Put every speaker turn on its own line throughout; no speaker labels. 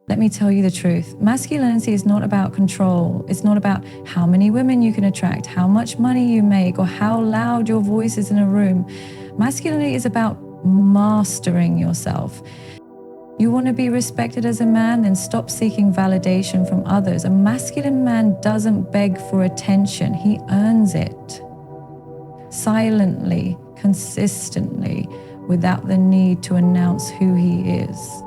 Let me tell you the truth. Masculinity is not about control. It's not about how many women you can attract, how much money you make, or how loud your voice is in a room. Masculinity is about mastering yourself. You want to be respected as a man, then stop seeking validation from others. A masculine man doesn't beg for attention. He earns it. Silently, consistently, without the need to announce who he is.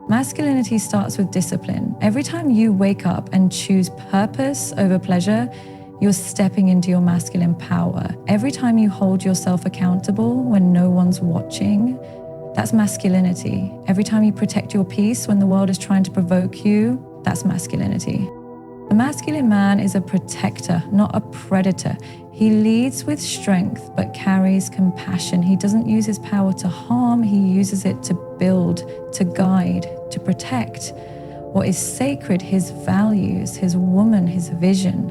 Masculinity starts with discipline. Every time you wake up and choose purpose over pleasure, you're stepping into your masculine power. Every time you hold yourself accountable when no one's watching, that's masculinity. Every time you protect your peace when the world is trying to provoke you, that's masculinity. A masculine man is a protector, not a predator. He leads with strength, but carries compassion. He doesn't use his power to harm, he uses it to build, to guide, to protect what is sacred, his values, his woman, his vision.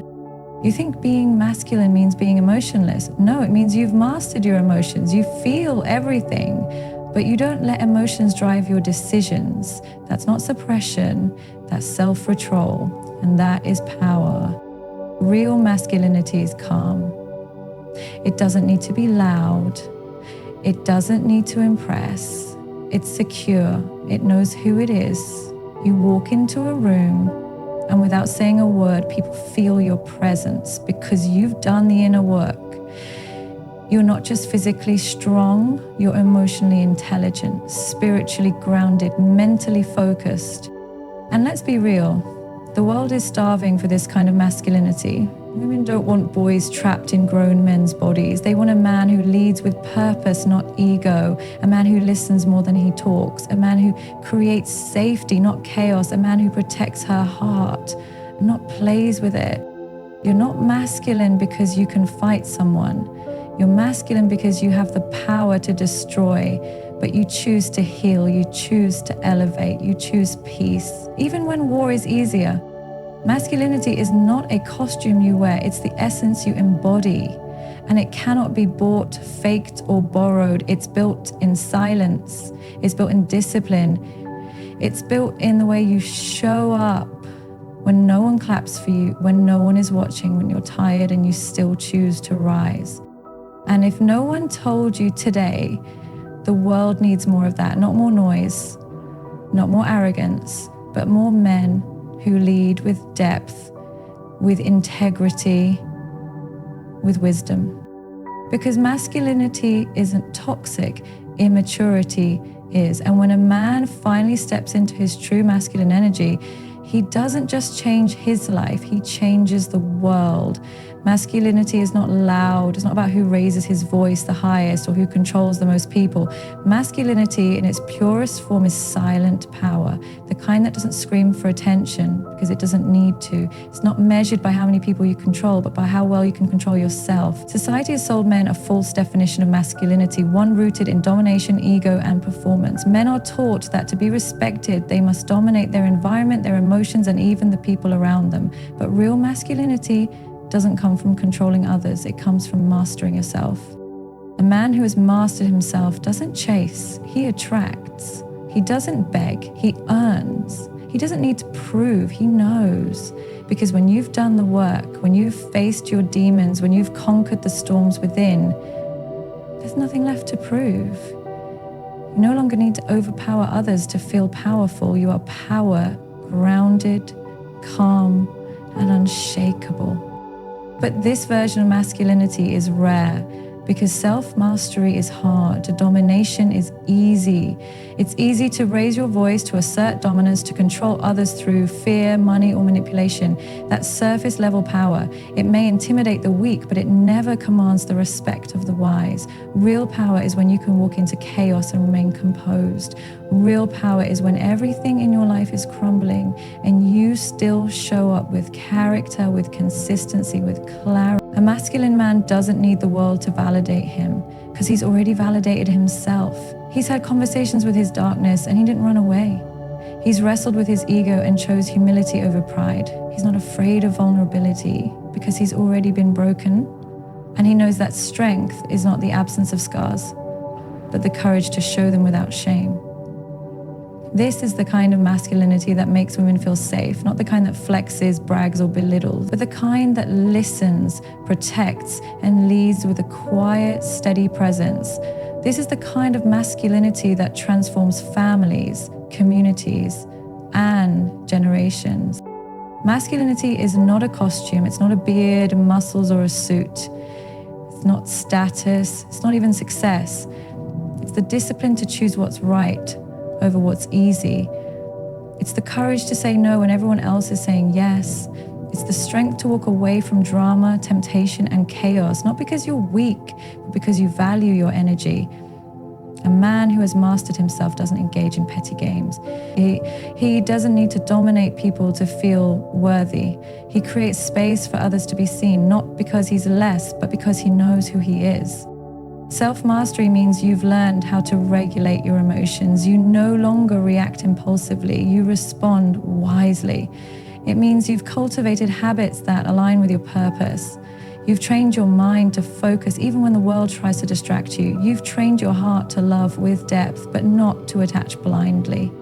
You think being masculine means being emotionless? No, it means you've mastered your emotions. You feel everything, but you don't let emotions drive your decisions. That's not suppression, that's self-control, and that is power. Real masculinity is calm. It doesn't need to be loud. It doesn't need to impress. It's secure. It knows who it is. You walk into a room, and without saying a word, people feel your presence because you've done the inner work. You're not just physically strong, you're emotionally intelligent, spiritually grounded, mentally focused. And let's be real, the world is starving for this kind of masculinity. Women don't want boys trapped in grown men's bodies. They want a man who leads with purpose, not ego. A man who listens more than he talks. A man who creates safety, not chaos. A man who protects her heart, not plays with it. You're not masculine because you can fight someone. You're masculine because you have the power to destroy, but you choose to heal, you choose to elevate, you choose peace, even when war is easier. Masculinity is not a costume you wear, it's the essence you embody. And it cannot be bought, faked, or borrowed. It's built in silence. It's built in discipline. It's built in the way you show up when no one claps for you, when no one is watching, when you're tired and you still choose to rise. And if no one told you today, the world needs more of that. Not more noise, not more arrogance, but more men who lead with depth, with integrity, with wisdom. Because masculinity isn't toxic, immaturity is. And when a man finally steps into his true masculine energy, he doesn't just change his life, he changes the world. Masculinity is not loud. It's not about who raises his voice the highest or who controls the most people. Masculinity in its purest form is silent power, the kind that doesn't scream for attention because it doesn't need to. It's not measured by how many people you control, but by how well you can control yourself. Society has sold men a false definition of masculinity, one rooted in domination, ego, and performance. Men are taught that to be respected, they must dominate their environment, their emotions, and even the people around them. But real masculinity doesn't come from controlling others, it comes from mastering yourself. A man who has mastered himself doesn't chase, he attracts. He doesn't beg, he earns. He doesn't need to prove, he knows. Because when you've done the work, when you've faced your demons, when you've conquered the storms within, there's nothing left to prove. You no longer need to overpower others to feel powerful. You are power, grounded, calm, and unshakable. But this version of masculinity is rare because self-mastery is hard, domination is easy. It's easy to raise your voice, to assert dominance, to control others through fear, money, or manipulation. That's surface-level power. It may intimidate the weak, but it never commands the respect of the wise. Real power is when you can walk into chaos and remain composed. Real power is when everything in your life is crumbling and you still show up with character, with consistency, with clarity. A masculine man doesn't need the world to validate him because he's already validated himself. He's had conversations with his darkness and he didn't run away. He's wrestled with his ego and chose humility over pride. He's not afraid of vulnerability because he's already been broken. And he knows that strength is not the absence of scars, but the courage to show them without shame. This is the kind of masculinity that makes women feel safe, not the kind that flexes, brags, or belittles, but the kind that listens, protects, and leads with a quiet, steady presence. This is the kind of masculinity that transforms families, communities, and generations. Masculinity is not a costume, it's not a beard, muscles, or a suit. It's not status, it's not even success. It's the discipline to choose what's right over what's easy. It's the courage to say no when everyone else is saying yes. It's the strength to walk away from drama, temptation, and chaos, not because you're weak, but because you value your energy. A man who has mastered himself doesn't engage in petty games. He doesn't need to dominate people to feel worthy. He creates space for others to be seen, not because he's less, but because he knows who he is. Self-mastery means you've learned how to regulate your emotions. You no longer react impulsively. You respond wisely. It means you've cultivated habits that align with your purpose. You've trained your mind to focus even when the world tries to distract you. You've trained your heart to love with depth, but not to attach blindly.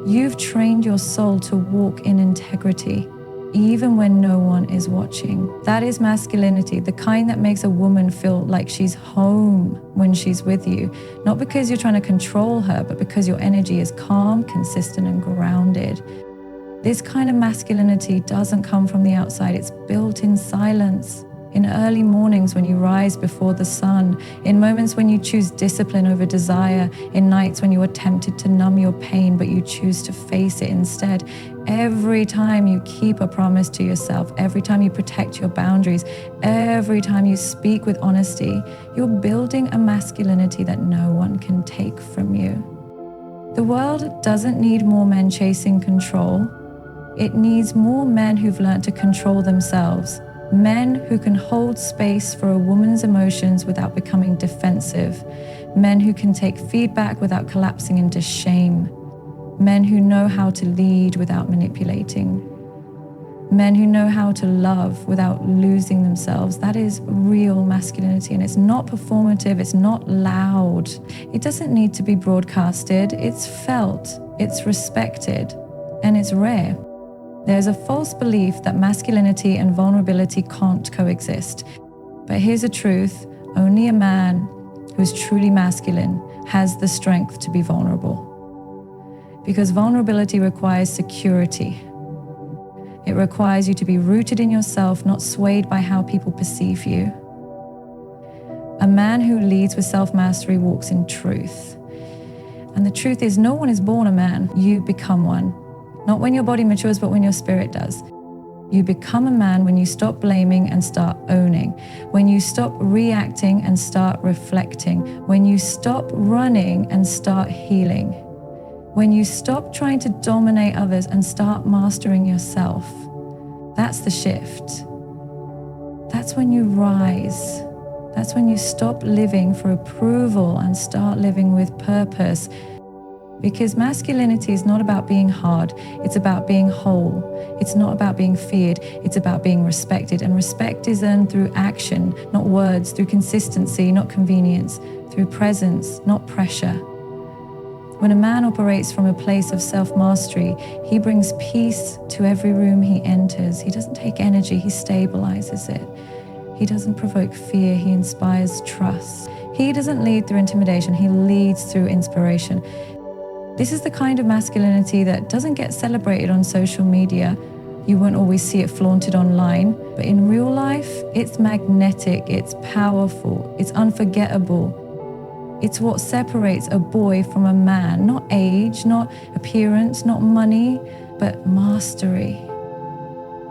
You've trained your soul to walk in integrity, even when no one is watching. That is masculinity, the kind that makes a woman feel like she's home when she's with you, not because you're trying to control her, but because your energy is calm, consistent, and grounded. This kind of masculinity doesn't come from the outside, it's built in silence. In early mornings when you rise before the sun, in moments when you choose discipline over desire, in nights when you are tempted to numb your pain but you choose to face it instead. Every time you keep a promise to yourself, every time you protect your boundaries, every time you speak with honesty, you're building a masculinity that no one can take from you. The world doesn't need more men chasing control. It needs more men who've learned to control themselves. Men who can hold space for a woman's emotions without becoming defensive. Men who can take feedback without collapsing into shame. Men who know how to lead without manipulating. Men who know how to love without losing themselves. That is real masculinity, and it's not performative, it's not loud. It doesn't need to be broadcasted, it's felt, it's respected, and it's rare. There's a false belief that masculinity and vulnerability can't coexist. But here's the truth, only a man who's truly masculine has the strength to be vulnerable. Because vulnerability requires security. It requires you to be rooted in yourself, not swayed by how people perceive you. A man who leads with self-mastery walks in truth. And the truth is, no one is born a man, you become one. Not when your body matures, but when your spirit does. You become a man when you stop blaming and start owning. When you stop reacting and start reflecting. When you stop running and start healing. When you stop trying to dominate others and start mastering yourself. That's the shift. That's when you rise. That's when you stop living for approval and start living with purpose. Because masculinity is not about being hard, it's about being whole. It's not about being feared, it's about being respected. And respect is earned through action, not words, through consistency, not convenience, through presence, not pressure. When a man operates from a place of self-mastery, he brings peace to every room he enters. He doesn't take energy, he stabilizes it. He doesn't provoke fear, he inspires trust. He doesn't lead through intimidation, he leads through inspiration. This is the kind of masculinity that doesn't get celebrated on social media. You won't always see it flaunted online, but in real life, it's magnetic, it's powerful, it's unforgettable. It's what separates a boy from a man, not age, not appearance, not money, but mastery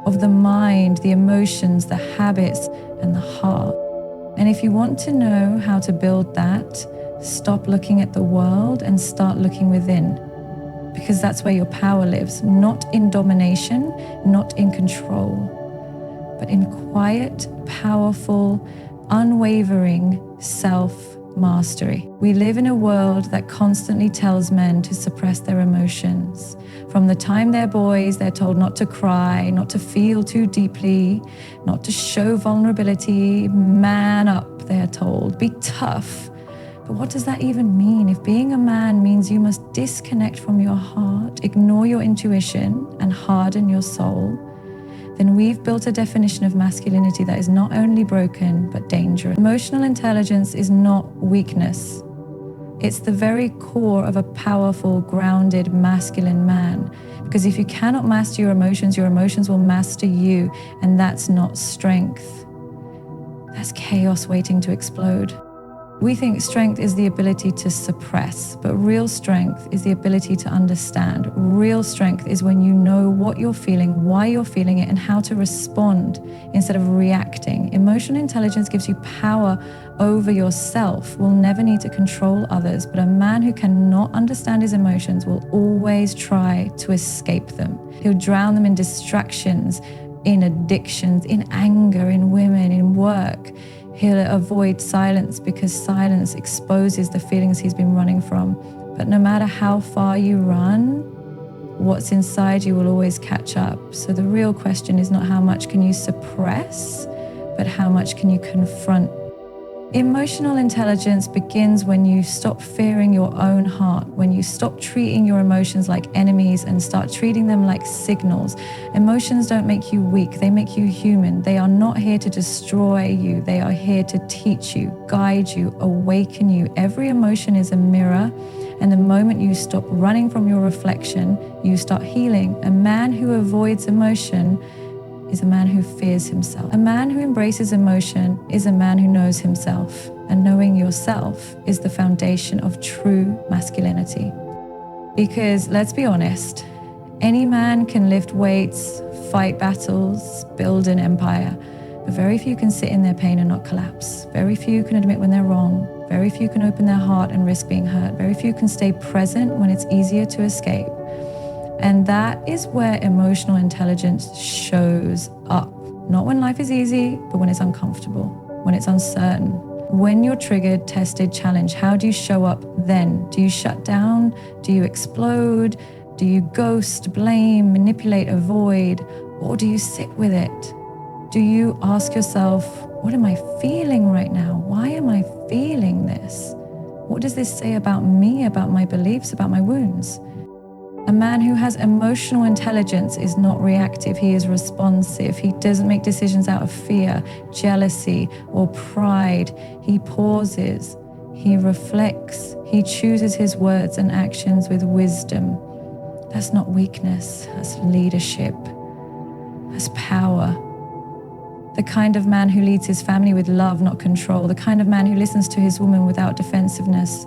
of the mind, the emotions, the habits, and the heart. And if you want to know how to build that, stop looking at the world and start looking within. Because that's where your power lives, not in domination, not in control, but in quiet, powerful, unwavering self-mastery. We live in a world that constantly tells men to suppress their emotions. From the time they're boys, they're told not to cry, not to feel too deeply, not to show vulnerability. Man up, they're told. Be tough. But what does that even mean? If being a man means you must disconnect from your heart, ignore your intuition, and harden your soul, then we've built a definition of masculinity that is not only broken, but dangerous. Emotional intelligence is not weakness. It's the very core of a powerful, grounded, masculine man. Because if you cannot master your emotions will master you, and that's not strength. That's chaos waiting to explode. We think strength is the ability to suppress, but real strength is the ability to understand. Real strength is when you know what you're feeling, why you're feeling it, and how to respond instead of reacting. Emotional intelligence gives you power over yourself, will never need to control others, but a man who cannot understand his emotions will always try to escape them. He'll drown them in distractions, in addictions, in anger, in women, in work. He'll avoid silence because silence exposes the feelings he's been running from. But no matter how far you run, what's inside you will always catch up. So the real question is not how much can you suppress, but how much can you confront. Emotional intelligence begins when you stop fearing your own heart, when you stop treating your emotions like enemies and start treating them like signals. Emotions don't make you weak, they make you human. They are not here to destroy you, they are here to teach you, guide you, awaken you. Every emotion is a mirror, and the moment you stop running from your reflection, you start healing. A man who avoids emotion is a man who fears himself. A man who embraces emotion is a man who knows himself. And knowing yourself is the foundation of true masculinity. Because let's be honest, any man can lift weights, fight battles, build an empire, but very few can sit in their pain and not collapse. Very few can admit when they're wrong. Very few can open their heart and risk being hurt. Very few can stay present when it's easier to escape. And that is where emotional intelligence shows up. Not when life is easy, but when it's uncomfortable, when it's uncertain. When you're triggered, tested, challenged, how do you show up then? Do you shut down? Do you explode? Do you ghost, blame, manipulate, avoid? Or do you sit with it? Do you ask yourself, what am I feeling right now? Why am I feeling this? What does this say about me, about my beliefs, about my wounds? A man who has emotional intelligence is not reactive, he is responsive. He doesn't make decisions out of fear, jealousy, or pride. He pauses, he reflects, he chooses his words and actions with wisdom. That's not weakness, that's leadership, that's power. The kind of man who leads his family with love, not control. The kind of man who listens to his woman without defensiveness.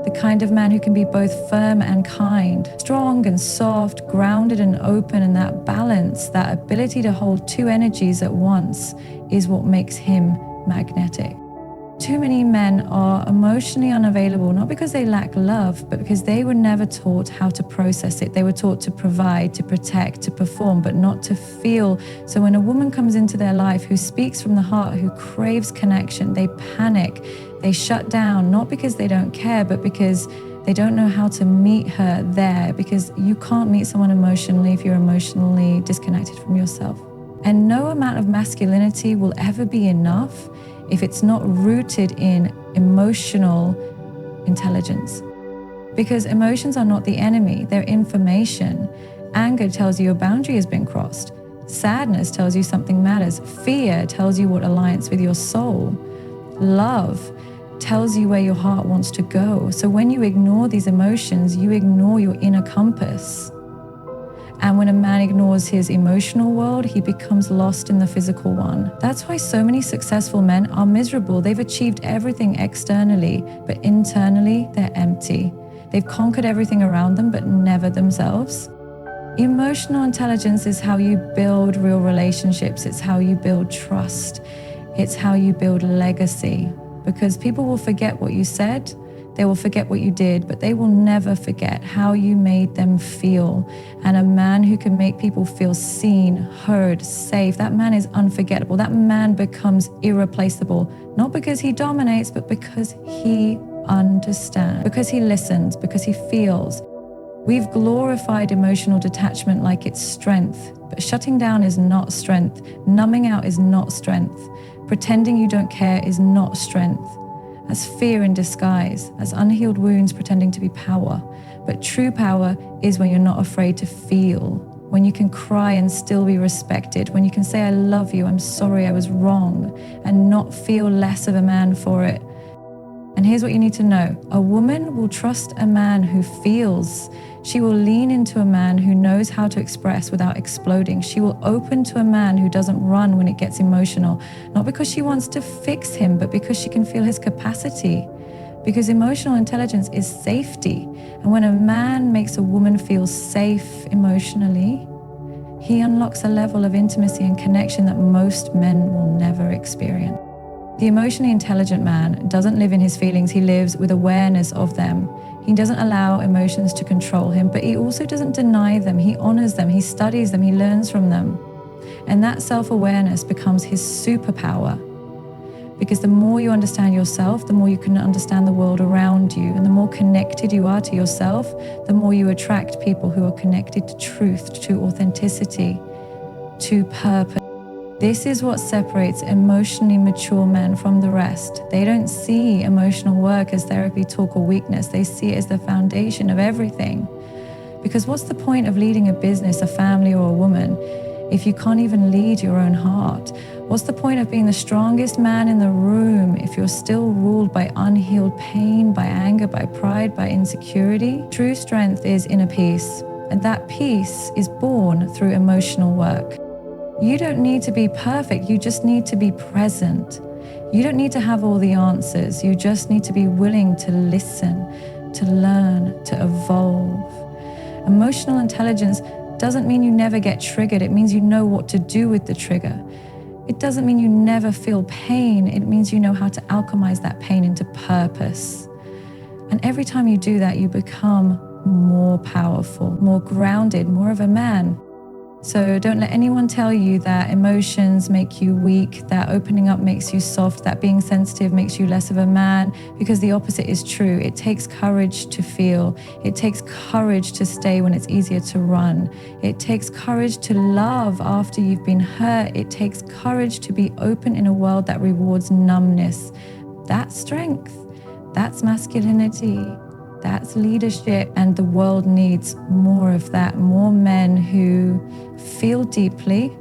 The kind of man who can be both firm and kind, strong and soft, grounded and open, and that balance, that ability to hold two energies at once is what makes him magnetic. Too many men are emotionally unavailable, not because they lack love, but because they were never taught how to process it. They were taught to provide, to protect, to perform, but not to feel. So when a woman comes into their life who speaks from the heart, who craves connection, they panic, they shut down, not because they don't care, but because they don't know how to meet her there, because you can't meet someone emotionally if you're emotionally disconnected from yourself. And no amount of masculinity will ever be enough if it's not rooted in emotional intelligence. Because emotions are not the enemy, they're information. Anger tells you your boundary has been crossed. Sadness tells you something matters. Fear tells you what aligns with your soul. Love tells you where your heart wants to go. So when you ignore these emotions, you ignore your inner compass. And when a man ignores his emotional world, he becomes lost in the physical one. That's why so many successful men are miserable. They've achieved everything externally, but internally, they're empty. They've conquered everything around them, but never themselves. Emotional intelligence is how you build real relationships. It's how you build trust. It's how you build legacy. Because people will forget what you said, they will forget what you did, but they will never forget how you made them feel. And a man who can make people feel seen, heard, safe, that man is unforgettable. That man becomes irreplaceable, not because he dominates, but because he understands, because he listens, because he feels. We've glorified emotional detachment like it's strength, but shutting down is not strength. Numbing out is not strength. Pretending you don't care is not strength. as fear in disguise, as unhealed wounds pretending to be power. But true power is when you're not afraid to feel, when you can cry and still be respected, when you can say, I love you, I'm sorry, I was wrong, and not feel less of a man for it. And here's what you need to know. A woman will trust a man who feels. She will lean into a man who knows how to express without exploding. She will open to a man who doesn't run when it gets emotional, not because she wants to fix him, but because she can feel his capacity. Because emotional intelligence is safety. And when a man makes a woman feel safe emotionally, he unlocks a level of intimacy and connection that most men will never experience. The emotionally intelligent man doesn't live in his feelings, he lives with awareness of them. He doesn't allow emotions to control him, but he also doesn't deny them. He honors them, he studies them, he learns from them. And that self-awareness becomes his superpower. Because the more you understand yourself, the more you can understand the world around you. And the more connected you are to yourself, the more you attract people who are connected to truth, to authenticity, to purpose. This is what separates emotionally mature men from the rest. They don't see emotional work as therapy talk or weakness. They see it as the foundation of everything. Because what's the point of leading a business, a family, or a woman if you can't even lead your own heart? What's the point of being the strongest man in the room if you're still ruled by unhealed pain, by anger, by pride, by insecurity? True strength is inner peace, and that peace is born through emotional work. You don't need to be perfect, you just need to be present. You don't need to have all the answers, you just need to be willing to listen, to learn, to evolve. Emotional intelligence doesn't mean you never get triggered, it means you know what to do with the trigger. It doesn't mean you never feel pain, it means you know how to alchemize that pain into purpose. And every time you do that, you become more powerful, more grounded, more of a man. So don't let anyone tell you that emotions make you weak, that opening up makes you soft, that being sensitive makes you less of a man, because the opposite is true. It takes courage to feel. It takes courage to stay when it's easier to run. It takes courage to love after you've been hurt. It takes courage to be open in a world that rewards numbness. That's strength. That's masculinity. That's leadership. And the world needs more of that. More men who feel deeply,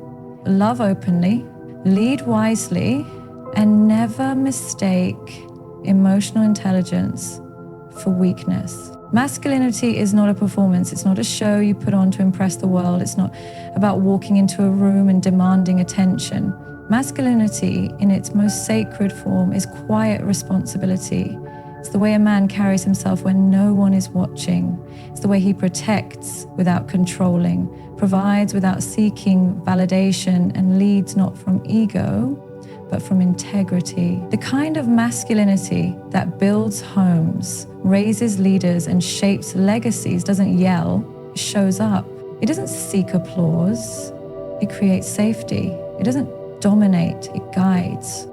love openly, lead wisely, and never mistake emotional intelligence for weakness. Masculinity is not a performance. It's not a show you put on to impress the world. It's not about walking into a room and demanding attention. Masculinity, in its most sacred form, is quiet responsibility. It's the way a man carries himself when no one is watching. It's the way he protects without controlling, provides without seeking validation, and leads not from ego, but from integrity. The kind of masculinity that builds homes, raises leaders, and shapes legacies doesn't yell, it shows up. It doesn't seek applause, it creates safety. It doesn't dominate, it guides.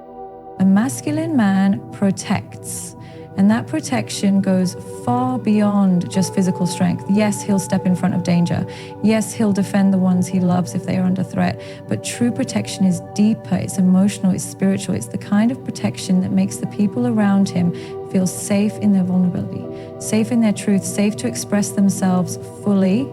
A masculine man protects. And that protection goes far beyond just physical strength. Yes, he'll step in front of danger. Yes, he'll defend the ones he loves if they are under threat. But true protection is deeper, it's emotional, it's spiritual. It's the kind of protection that makes the people around him feel safe in their vulnerability, safe in their truth, safe to express themselves fully,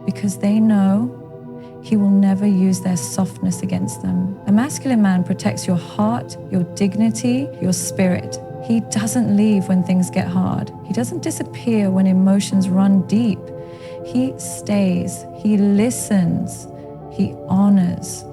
because they know he will never use their softness against them. A masculine man protects your heart, your dignity, your spirit. He doesn't leave when things get hard. He doesn't disappear when emotions run deep. He stays, he listens, he honors.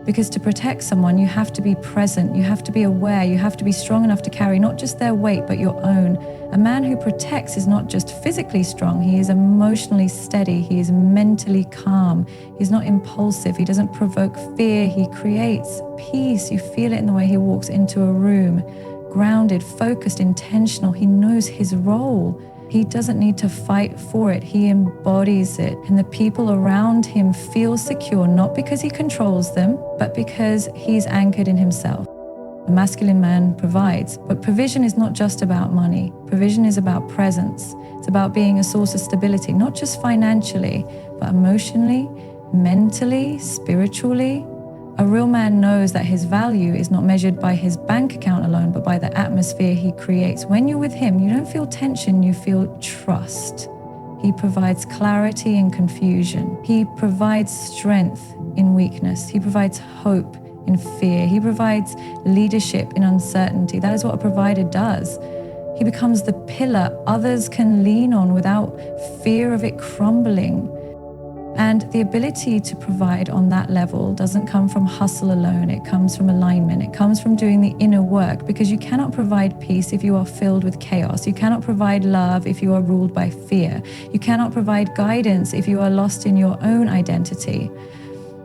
Because to protect someone, you have to be present, you have to be aware, you have to be strong enough to carry not just their weight, but your own. A man who protects is not just physically strong, he is emotionally steady, he is mentally calm, he's not impulsive, he doesn't provoke fear, he creates peace. You feel it in the way he walks into a room. Grounded, focused, intentional. He knows his role. He doesn't need to fight for it. He embodies it. And the people around him feel secure, not because he controls them, but because he's anchored in himself. A masculine man provides, but provision is not just about money. Provision is about presence. It's about being a source of stability, not just financially, but emotionally, mentally, spiritually. A real man knows that his value is not measured by his bank account alone, but by the atmosphere he creates. When you're with him, you don't feel tension, you feel trust. He provides clarity in confusion. He provides strength in weakness. He provides hope in fear. He provides leadership in uncertainty. That is what a provider does. He becomes the pillar others can lean on without fear of it crumbling. And the ability to provide on that level doesn't come from hustle alone. It comes from alignment. It comes from doing the inner work, because you cannot provide peace if you are filled with chaos. You cannot provide love if you are ruled by fear. You cannot provide guidance if you are lost in your own identity.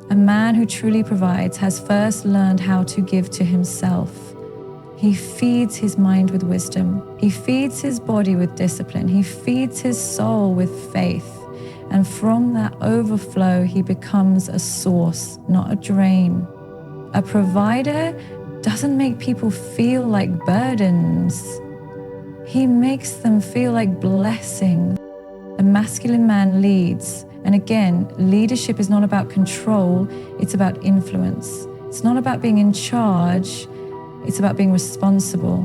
A man who truly provides has first learned how to give to himself. He feeds his mind with wisdom. He feeds his body with discipline. He feeds his soul with faith. And from that overflow, he becomes a source, not a drain. A provider doesn't make people feel like burdens. He makes them feel like blessing. A masculine man leads. And again, leadership is not about control, it's about influence. It's not about being in charge, it's about being responsible.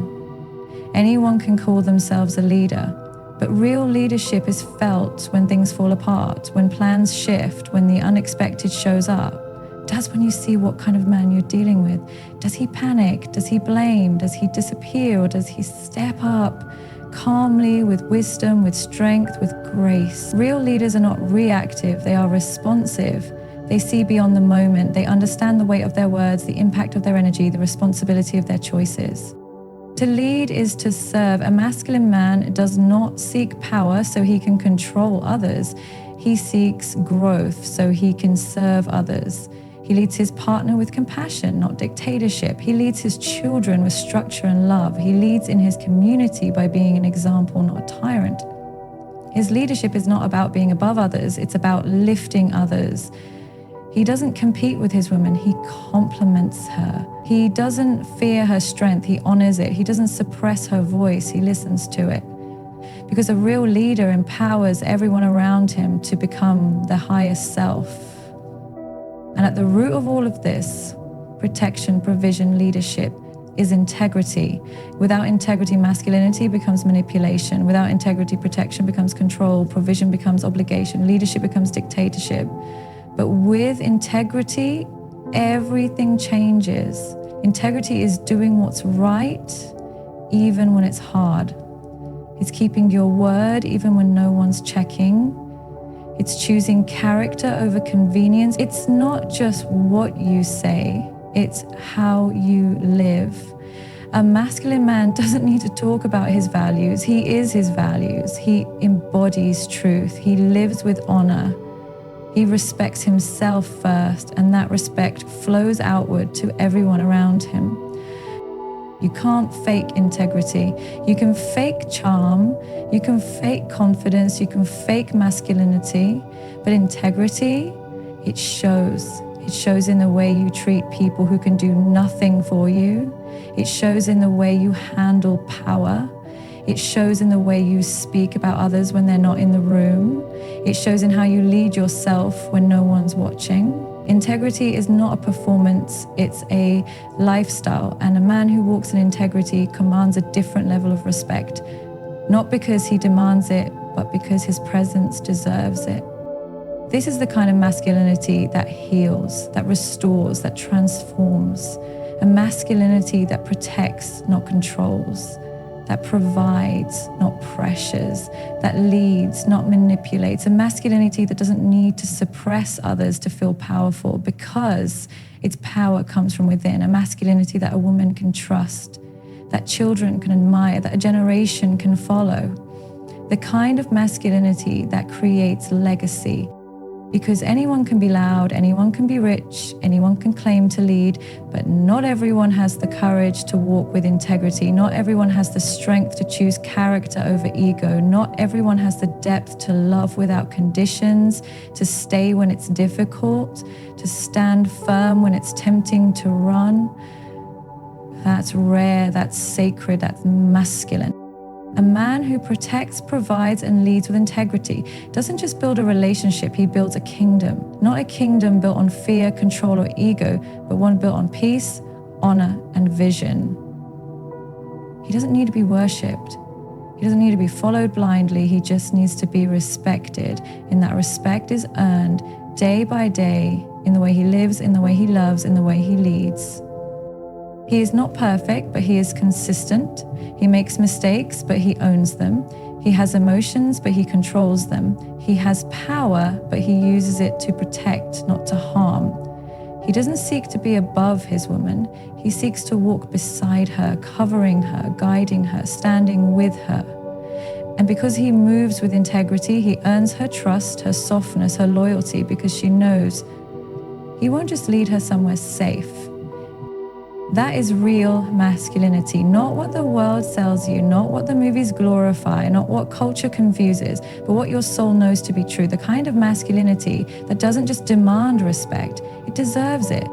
Anyone can call themselves a leader. But real leadership is felt when things fall apart, when plans shift, when the unexpected shows up. That's when you see what kind of man you're dealing with. Does he panic? Does he blame? Does he disappear? Or does he step up calmly, with wisdom, with strength, with grace? Real leaders are not reactive, they are responsive. They see beyond the moment. They understand the weight of their words, the impact of their energy, the responsibility of their choices. To lead is to serve. A masculine man does not seek power so he can control others. He seeks growth so he can serve others. He leads his partner with compassion, not dictatorship. He leads his children with structure and love. He leads in his community by being an example, not a tyrant. His leadership is not about being above others, it's about lifting others. He doesn't compete with his woman, he complements her. He doesn't fear her strength, he honors it. He doesn't suppress her voice, he listens to it. Because a real leader empowers everyone around him to become their highest self. And at the root of all of this, protection, provision, leadership, is integrity. Without integrity, masculinity becomes manipulation. Without integrity, protection becomes control. Provision becomes obligation. Leadership becomes dictatorship. But with integrity, everything changes. Integrity is doing what's right, even when it's hard. It's keeping your word, even when no one's checking. It's choosing character over convenience. It's not just what you say, it's how you live. A masculine man doesn't need to talk about his values. He is his values. He embodies truth. He lives with honor. He respects himself first, and that respect flows outward to everyone around him. You can't fake integrity. You can fake charm, you can fake confidence, you can fake masculinity, but integrity, it shows. It shows in the way you treat people who can do nothing for you. It shows in the way you handle power. It shows in the way you speak about others when they're not in the room. It shows in how you lead yourself when no one's watching. Integrity is not a performance, it's a lifestyle. And a man who walks in integrity commands a different level of respect, not because he demands it, but because his presence deserves it. This is the kind of masculinity that heals, that restores, that transforms. A masculinity that protects, not controls. That provides, not pressures, that leads, not manipulates. A masculinity that doesn't need to suppress others to feel powerful because its power comes from within. A masculinity that a woman can trust, that children can admire, that a generation can follow. The kind of masculinity that creates legacy. Because anyone can be loud, anyone can be rich, anyone can claim to lead, but not everyone has the courage to walk with integrity. Not everyone has the strength to choose character over ego. Not everyone has the depth to love without conditions, to stay when it's difficult, to stand firm when it's tempting to run. That's rare, that's sacred, that's masculine. A man who protects, provides, and leads with integrity doesn't just build a relationship, he builds a kingdom. Not a kingdom built on fear, control, or ego, but one built on peace, honor, and vision. He doesn't need to be worshipped. He doesn't need to be followed blindly. He just needs to be respected. And that respect is earned day by day in the way he lives, in the way he loves, in the way he leads. He is not perfect, but he is consistent. He makes mistakes, but he owns them. He has emotions, but he controls them. He has power, but he uses it to protect, not to harm. He doesn't seek to be above his woman. He seeks to walk beside her, covering her, guiding her, standing with her. And because he moves with integrity, he earns her trust, her softness, her loyalty, because she knows he won't just lead her somewhere safe. That is real masculinity, not what the world sells you, not what the movies glorify, not what culture confuses, but what your soul knows to be true. The kind of masculinity that doesn't just demand respect, it deserves it.